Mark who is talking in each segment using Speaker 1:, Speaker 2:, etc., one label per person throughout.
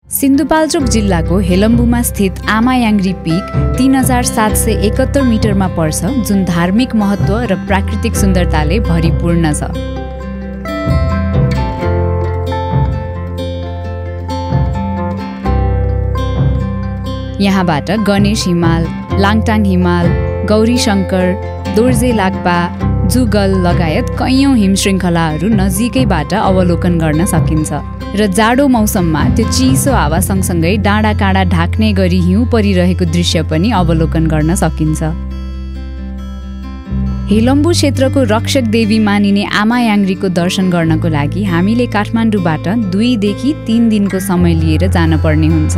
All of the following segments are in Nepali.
Speaker 1: सिन्धुपाल्चोक जिल्लाको हेलम्बुमा स्थित आमायाङ्ग्री पिक 3771 मिटरमा पर्छ, जुन धार्मिक महत्त्व र प्राकृतिक सुन्दरताले भरिपूर्ण छ। यहाँबाट गणेश हिमाल, लाङटाङ हिमाल, गौरी शङ्कर, दोर्जे लाक्पा, जुगल लगायत कैयौं हिमशृङ्खलाहरू नजिकैबाट अवलोकन गर्न सकिन्छ र जाडो मौसममा त्यो चिसो हावा सँगसँगै डाँडा काँडा ढाक्ने गरी हिउँ परिरहेको दृश्य पनि अवलोकन गर्न सकिन्छ। हेलम्बु क्षेत्रको रक्षक देवी मानिने आमायाङ्ग्रीको दर्शन गर्नको लागि हामीले काठमाडौँबाट 2 देखि 3 दिनको समय लिएर जानुपर्ने हुन्छ।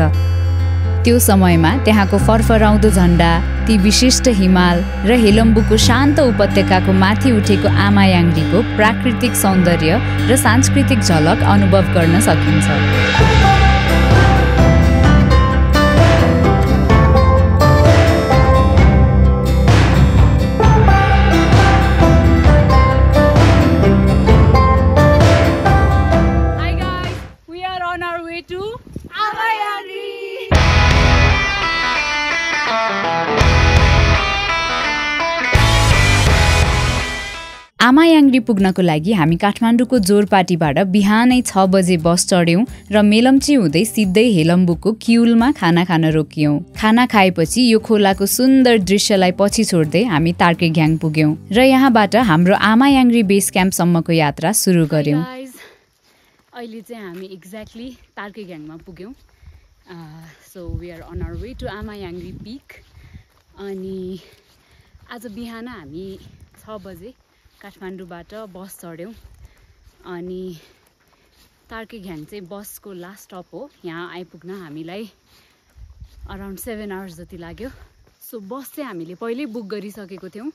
Speaker 1: त्यो समयमा त्यहाँको फरफराउँदो झण्डा, ती विशिष्ट हिमाल र हेलम्बुको शान्त उपत्यकाको माथि उठेको आमायाङ्ग्रीको प्राकृतिक सौन्दर्य र सांस्कृतिक झलक अनुभव गर्न सकिन्छ। आमायाङ्ग्री पुग्नको लागि हामी काठमाडौँको जोरपाटीबाट बिहानै 6 बजे बस चढ्यौं र मेलम्ची हुँदै सिधै हेलम्बुको किउलमा खाना खान रोकियौं। खाना खाएपछि यो खोलाको सुन्दर दृश्यलाई पछि छोड्दै हामी तार्केघ्याङ पुग्यौं र यहाँबाट हाम्रो आमायाङ्ग्री बेस क्याम्पसम्मको यात्रा सुरु गर्यौं। अहिले चाहिँ हामी एक्ज्याक्टली तार्केघ्याङमा पुग्यौं। So we are on our way to Amayangri peak. अनि आज बिहान हामी 6 बजे काठमाडौँबाट बस चढ्यौं अनि तार्केघ्याङ चाहिँ बसको लास्ट स्टप हो। यहाँ आइपुग्न हामीलाई अराउन्ड 7 आवर्स जति लाग्यो। सो बस चाहिँ हामीले पहिल्यै बुक गरिसकेको थियौं।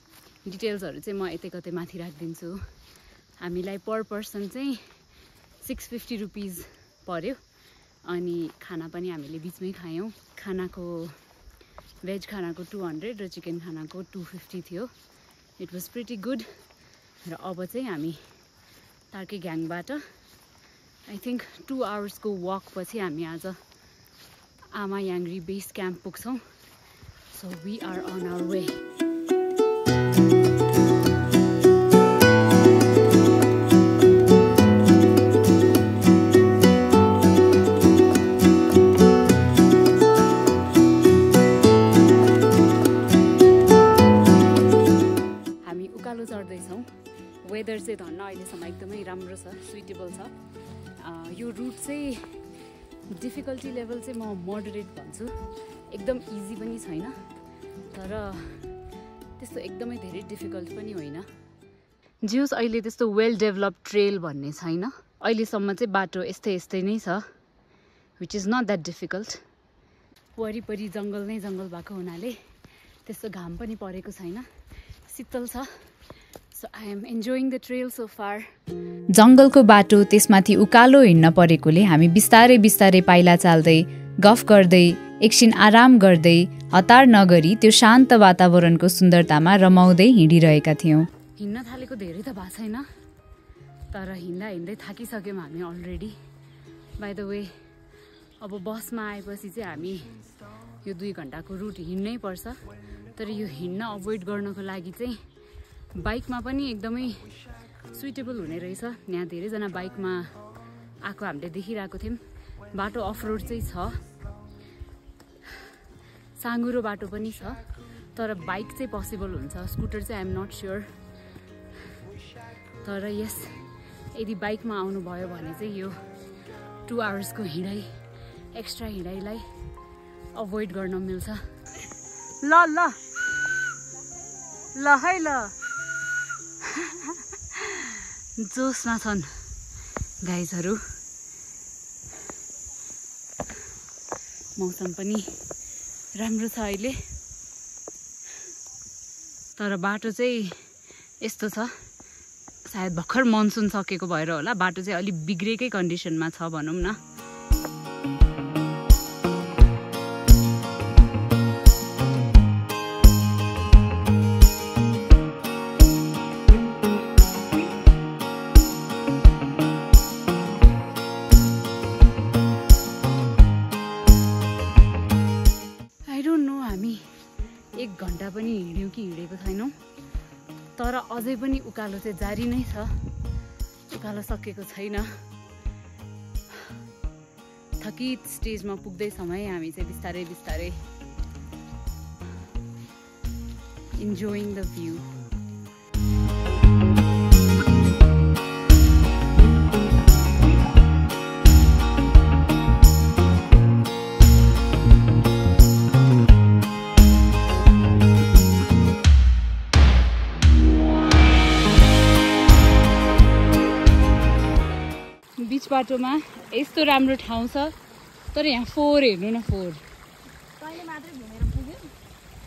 Speaker 1: डिटेल्सहरू चाहिँ म यतै कतै माथि राखिदिन्छु। हामीलाई पर पर्सन चाहिँ 650 रुपिज पर्यो अनि खाना पनि हामीले बिचमै खायौं। खानाको भेज खानाको 200 र चिकन खानाको 250 थियो। It was pretty good. र अब चाहिँ हामी तार्केघ्याङबाट आई थिङ्क 2 आवर्सको वक पछि हामी आज आमायाङ्ग्री बेस क्याम्प पुग्छौँ। So we are on our way. हामी उकालो चढ्दैछौँ। वेदर चाहिँ धन्न अहिलेसम्म एकदमै राम्रो छ, सुइटेबल छ। यो रुट चाहिँ डिफिकल्टी लेभल चाहिँ म मोडरेट भन्छु। एकदम इजी पनि छैन तर त्यस्तो एकदमै धेरै डिफिकल्ट पनि होइन। जियोस् अहिले त्यस्तो वेल डेभलप ट्रेल भन्ने छैन। अहिलेसम्म चाहिँ बाटो यस्तै नै छ, which is not that difficult. वरिपरि जङ्गल नै जङ्गल भएको हुनाले त्यस्तो घाम पनि परेको छैन, शीतल छ। So I am enjoying the trail so far. जङ्गलको बाटो त्यसमाथि उकालो हिँड्न परेकोले हामी बिस्तारै बिस्तारै पाइला चाल्दै, गफ गर्दै, एकछिन आराम गर्दै, हतार नगरी त्यो शान्त वातावरणको सुन्दरतामा रमाउँदै हिँडिरहेका थियौँ। हिँड्न थालेको धेरै त भएको छैन तर हिँड्दा हिँड्दै थाकिसक्यौँ हामी अलरेडी। बाइ द वे अब बसमा आएपछि चाहिँ हामी यो 2 घन्टाको रुट हिँड्नै पर्छ। तर यो हिँड्न अभोइड गर्नको लागि चाहिँ बाइकमा पनि एकदमै सुइटेबल हुने रहेछ। यहाँ धेरैजना बाइकमा आएको हामीले देखिरहेको थियौँ। बाटो अफ रोड चाहिँ छ, साँगुरो बाटो पनि छ तर बाइक चाहिँ पोसिबल हुन्छ। स्कुटर चाहिँ आइ एम नट स्योर। तर यस यदि बाइकमा आउनुभयो भने चाहिँ यो 2 आवर्सको हिँडाइ, एक्स्ट्रा हिँडाइलाई अभोइड गर्न मिल्छ। ल ल ल है ल जोसमा छन् गाइजहरू। मौसम पनि राम्रो छ अहिले तर बाटो चाहिँ यस्तो छ, सायद भर्खर मनसुन सकेको भएर होला बाटो चाहिँ अलिक बिग्रेकै कन्डिसनमा छ भनौँ न। घन्टा पनि हिँड्यौँ कि हिँडेको छैनौँ, तर अझै पनि उकालो चाहिँ जारी नै छ, उकालो सकेको छैन। थकित स्टेजमा पुग्दै समय हामी चाहिँ बिस्तारै बिस्तारै enjoying the view. बीच बाटोमा यस्तो राम्रो ठाउँ छ, तर यहाँ फोहोर हेर्नु न, फोहोर।
Speaker 2: कहिले मात्रै घुमेर पुग्यो,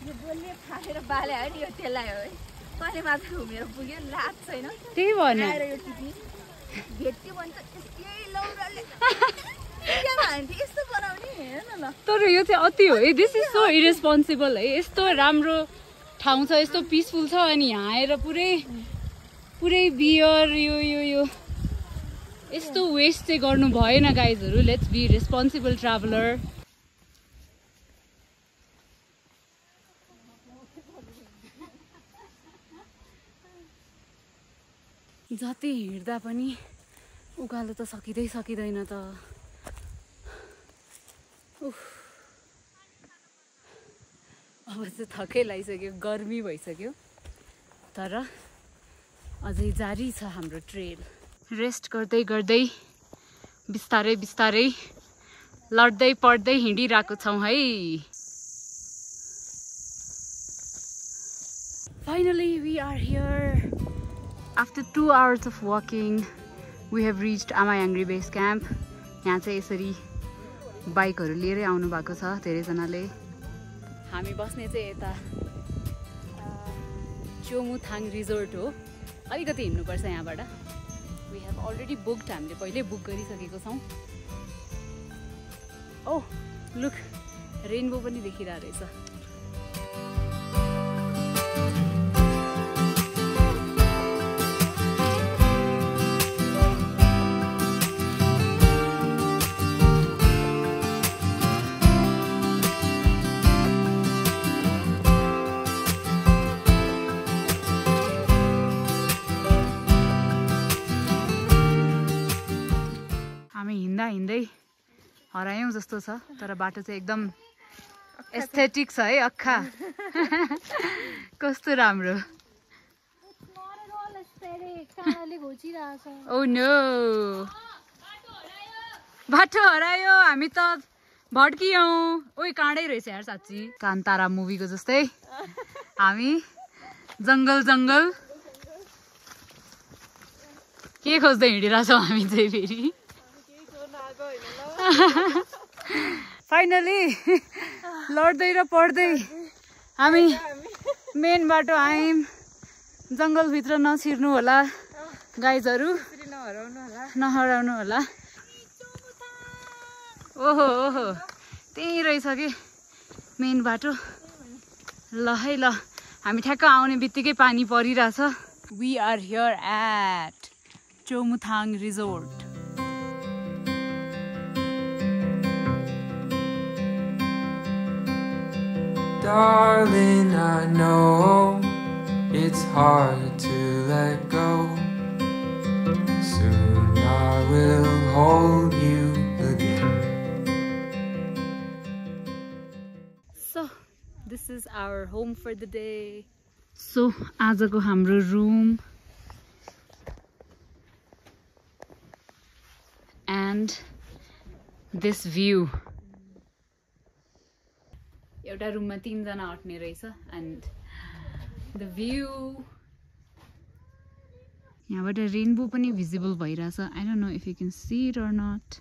Speaker 2: यो बोल्ने फालेर बाले हो नि, यो त्यसलाई हो है। कहिले मात्रै घुमेर पुग्यो, लाज छैन।
Speaker 1: त्यही भएन
Speaker 2: आएर यो टिप्ने भेट्यो भने त यस्तै लौराले के भन्थे यस्तो बनाउने, हेर न ल।
Speaker 1: तर यो चाहिँ अति हो है, दिस इज सो इरेस्पोन्सिबल है। यस्तो राम्रो ठाउँ छ, यस्तो पिसफुल छ, अनि यहाँ आएर पुरै बियर यो यस्तो वेस्ट चाहिँ गर्नु भएन गाइजहरू। Let's be responsible traveller. जति हिँड्दा पनि उकालो त सकिँदैन त। अब चाहिँ थकै लागिसक्यो, गर्मी भइसक्यो, तर अझै जारी छ हाम्रो ट्रेल। रेस्ट गर्दै गर्दै बिस्तारै बिस्तारै लड्दै पड्दै हिँडिरहेको छौँ है। Finally we are here after 2 hours of walking. We have reached Amayangri base camp. यहाँ चाहिँ यसरी बाइकहरू लिएरै आउनु भएको छ धेरैजनाले। हामी बस्ने चाहिँ यता चोमुथाङ रिजोर्ट हो, अलिकति हिँड्नुपर्छ यहाँबाट। We have already booked, हामीले पहिले बुक गरिसकेको छौँ। ओह लुक, रेनबो पनि देखिरहेको रहेछ। हिँड्दै हरायौँ जस्तो छ, तर बाटो चाहिँ एकदम एस्थेटिक छ है। अक्खा कस्तो राम्रो। ओ नो, बाटो हरायो, हामी त भड्कियौँ। ओइ काँडै रहेछ यार साँच्ची, कान्तारा मुभीको जस्तै। हामी जङ्गल जङ्गल के खोज्दै हिँडिरहेछौँ हामी चाहिँ फेरि। फाइनली लड्दै र पढ्दै हामी मेन बाटो आयौँ। जङ्गलभित्र नछिर्नु होला गाइजहरू, नहराउनु होला। ओहो ओहो, त्यही रहेछ कि मेन बाटो। ल है ल, हामी ठ्याक्क आउने बित्तिकै पानी परिरहेछ। We are here at Chomuthang resort.
Speaker 3: Darling, I know it's hard to let go. Soon I will hold you again.
Speaker 1: So, this is our home for the day. So, आजको हाम्रो room and this view. एउटा रुममा 3 जना अट्ने रहेछ एन्ड द भ्यू। यहाँबाट रेनबो पनि भिजिबल भइरहेछ। I don't know if you can see it or not.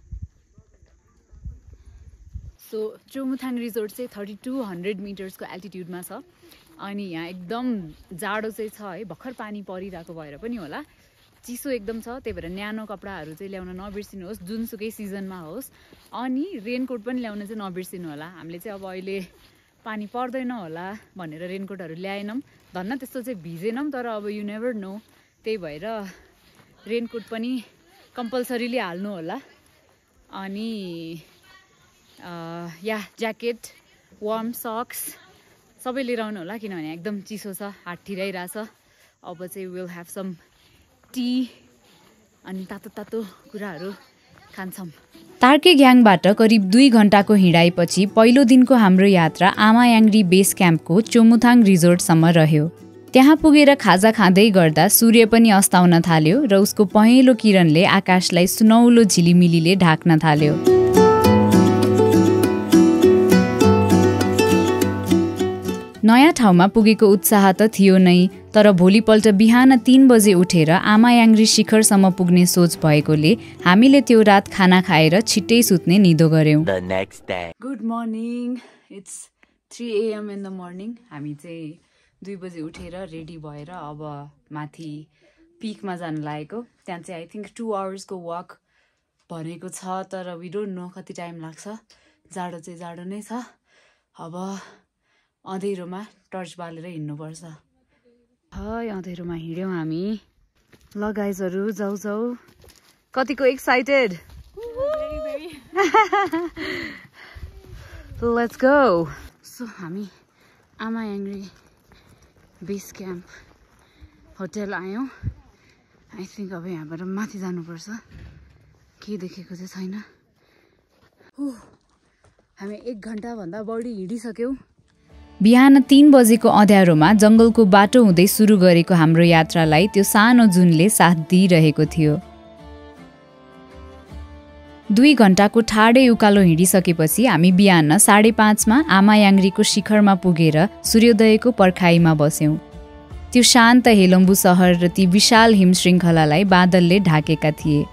Speaker 1: So Chomuthang resort चाहिँ 3200 मिटर्सको एल्टिट्युडमा छ, अनि यहाँ एकदम जाडो चाहिँ छ है। भर्खर पानी परिरहेको भएर पनि होला, चिसो एकदम छ। त्यही भएर न्यानो कपडाहरू चाहिँ ल्याउन नबिर्सिनुहोस्, जुनसुकै सिजनमा होस्। अनि रेनकोट पनि ल्याउन चाहिँ नबिर्सिनु होला। हामीले चाहिँ अब अहिले पानी पर्दैन होला भनेर रेनकोटहरू ल्याएनौँ, धन्न त्यस्तो चाहिँ भिजेनौँ, तर अब यु नेभर नो, त्यही भएर रेनकोट पनि कम्पलसरीली हाल्नु होला। अनि या ज्याकेट, वार्म सक्स सबै लिएर आउनु होला किनभने एकदम चिसो छ, हात ठिराइरहेछ। अब चाहिँ विल ह्याभ सम टी अनि तातो तातो कुराहरू खान्छौँ। तार्केग्याङबाट करिब 2 घण्टाको हिँडाइपछि पहिलो दिनको हाम्रो यात्रा आमायाङ्री बेस क्याम्पको चोमुथाङ रिजोर्टसम्म रह्यो। त्यहाँ पुगेर खाजा खाँदै गर्दा सूर्य पनि अस्ताउन थाल्यो र उसको पहेँलो किरणले आकाशलाई सुनौलो झिलिमिलीले ढाक्न थाल्यो। नयाँ ठाउँमा पुगेको उत्साह त थियो नै, तर भोलिपल्ट बिहान 3 बजे उठेर आमायाङ्री शिखरसम्म पुग्ने सोच भएकोले हामीले त्यो रात खाना खाएर छिट्टै सुत्ने निदो गर्यौं। Good morning, it's 3 AM in the morning. हामी चाहिँ 2 बजे उठेर रेडी भएर अब माथि पिकमा जान लागेको। त्यहाँ चाहिँ आई थिङ्क 2 आवर्सको वक भनेको छ, तर वी डोन्ट नो कति टाइम लाग्छ। जाडो चाहिँ जाडो नै छ। अब अँधेरोमा टर्च बालेर हिँड्नुपर्छ। है अँधेरोमा हिँड्यौँ हामी। ल गाइजहरू जाऊ जाऊ। कतिको एक्साइटेड? Let's go. सो हामी आमायाङ्री बेस क्याम्प होटल आयौँ। आई थिङ्क अब यहाँबाट माथि जानुपर्छ। केही देखेको चाहिँ छैन। हामी 1 घण्टाभन्दा बढी हिँडिसक्यौँ। बिहान 3 बजेको अँध्यारोमा जङ्गलको बाटो हुँदै सुरु गरेको हाम्रो यात्रालाई त्यो सानो जुनले साथ दिइरहेको थियो। 2 घण्टाको ठाडै उकालो हिँडिसकेपछि हामी बिहान 5:30 मा आमायाङ्रीको शिखरमा पुगेर सूर्योदयको पर्खाइमा बस्यौं। त्यो शान्त हेलम्बु सहर र ती विशाल हिमश्रृङ्खलालाई बादलले ढाकेका थिए।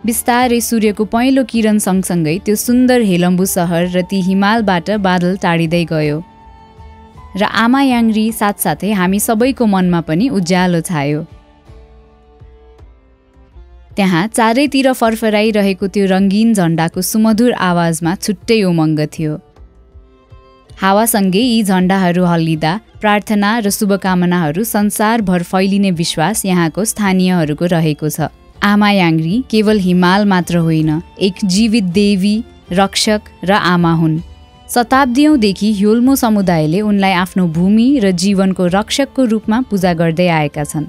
Speaker 1: बिस्तारै सूर्यको पहेँलो किरण सँगसँगै त्यो सुन्दर हेलम्बु सहर र ती हिमालबाट बादल टाढिँदै गयो र आमायाङ्री साथसाथै हामी सबैको मनमा पनि उज्यालो छायो। त्यहाँ चारैतिर फरफराइरहेको त्यो रङ्गीन झण्डाको सुमधुर आवाजमा छुट्टै उमङ्ग थियो। हावासँगै यी झण्डाहरू हल्लिँदा प्रार्थना र शुभकामनाहरू संसारभर फैलिने विश्वास यहाँको स्थानीयहरूको रहेको छ। आमायाङ्री केवल हिमाल मात्र होइन, एक जीवित देवी, रक्षक र आमा हुन्। शताब्दीौँदेखि ह्योल्मो समुदायले उनलाई आफ्नो भूमि र जीवनको रक्षकको रूपमा पूजा गर्दै आएका छन्।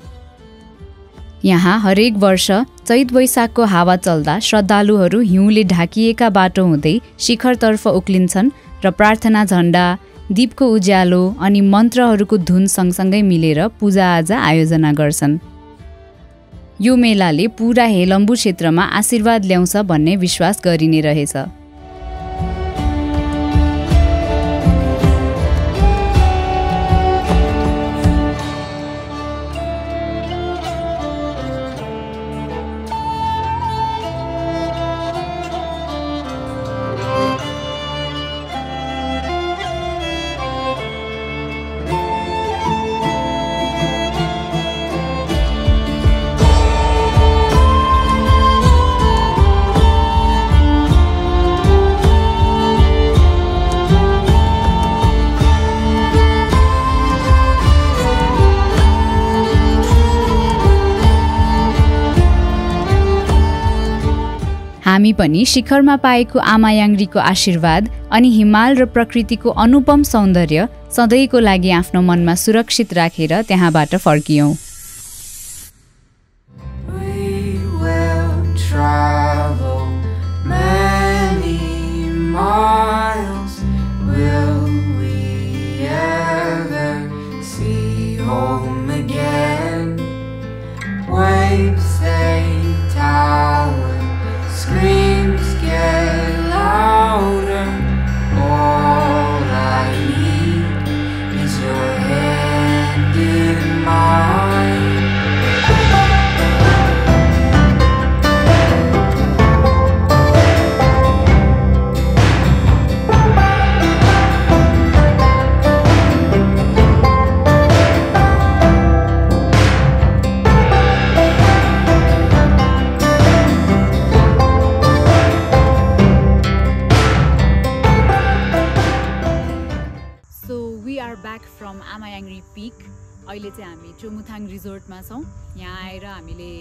Speaker 1: यहाँ हरेक वर्ष चैत वैशाखको हावा चल्दा श्रद्धालुहरू हिउँले ढाकिएका बाटो हुँदै शिखरतर्फ उक्लिन्छन् र प्रार्थना झण्डा, दीपको उज्यालो अनि मन्त्रहरूको धुन सँगसँगै मिलेर पूजाआजा आयोजना गर्छन्। यो मेलाले पूरा हेलम्बु क्षेत्रमा आशीर्वाद ल्याउँछ भन्ने विश्वास गरिने रहेछ। हामी पनि शिखरमा पाएको आमायाङ्रीको आशीर्वाद अनि हिमाल र प्रकृतिको अनुपम सौन्दर्य सधैँको लागि आफ्नो मनमा सुरक्षित राखेर त्यहाँबाट फर्कियौं।
Speaker 3: Screams get louder. All I need is your hand in mine.
Speaker 1: Amayangri peak. अहिले चाहिँ हामी चोमुथाङ रिजोर्टमा छौँ। यहाँ आएर हामीले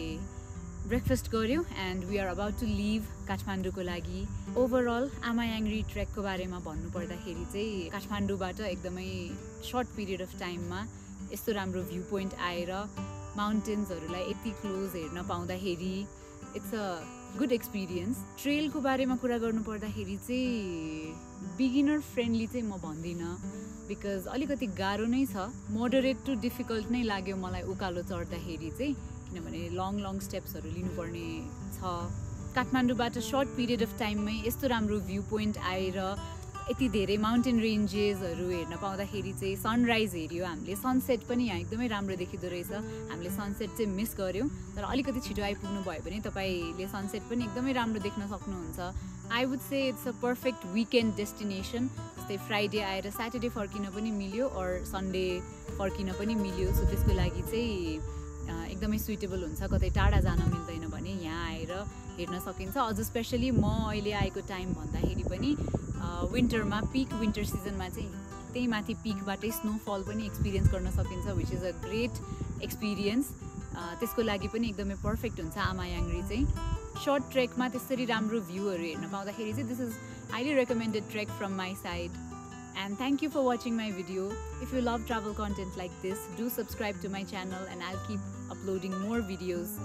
Speaker 1: ब्रेकफास्ट गऱ्यौँ and we are about to leave काठमाडौँको लागि। ओभरअल आमायाङ्ग्री ट्रेकको बारेमा भन्नुपर्दाखेरि चाहिँ काठमाडौँबाट एकदमै सर्ट पिरियड अफ टाइममा यस्तो राम्रो भ्यू पोइन्ट आएर माउन्टेन्सहरूलाई यति क्लोज हेर्न पाउँदाखेरि इट्स अ गुड एक्सपिरियन्स। ट्रेलको बारेमा कुरा गर्नुपर्दाखेरि चाहिँ बिगिनर फ्रेन्डली चाहिँ म भन्दिनँ, बिकज अलिकति गाह्रो नै छ, मोडरेट टु डिफिकल्ट नै लाग्यो मलाई उकालो चढ्दाखेरि चाहिँ, किनभने लङ स्टेप्सहरू लिनुपर्ने छ। काठमाडौँबाट सर्ट पिरियड अफ टाइममै यस्तो राम्रो भ्यू पोइन्ट आएर यति धेरै माउन्टेन रेन्जेसहरू हेर्न पाउँदाखेरि चाहिँ सनराइज हेऱ्यो हामीले, सनसेट पनि यहाँ एकदमै राम्रो देखिँदो रहेछ। हामीले सनसेट चाहिँ मिस गऱ्यौँ, तर अलिकति छिटो आइपुग्नु भयो भने तपाईँले सनसेट पनि एकदमै राम्रो देख्न सक्नुहुन्छ। I would say it's a perfect weekend destination. जस्तै फ्राइडे आएर स्याटरडे फर्किन पनि मिल्यो और सन्डे फर्किन पनि मिल्यो, सो त्यसको लागि चाहिँ एकदमै सुइटेबल हुन्छ। कतै टाढा जान मिल्दैन भने यहाँ आएर हेर्न सकिन्छ। अझ स्पेसली म अहिले आएको टाइम भन्दाखेरि पनि विन्टरमा, पिक विन्टर सिजनमा चाहिँ त्यही माथि पिकबाटै स्नोफल पनि एक्सपिरियन्स गर्न सकिन्छ, which is a great experience. त्यसको लागि पनि एकदमै पर्फेक्ट हुन्छ आमायाङ्ग्री चाहिँ। सर्ट ट्रेकमा त्यसरी राम्रो भ्यूहरू हेर्न पाउँदाखेरि चाहिँ this is highly recommended trek from my side. And thank you for watching my video. If you love travel content like this, do subscribe to my channel and I'll keep uploading more videos.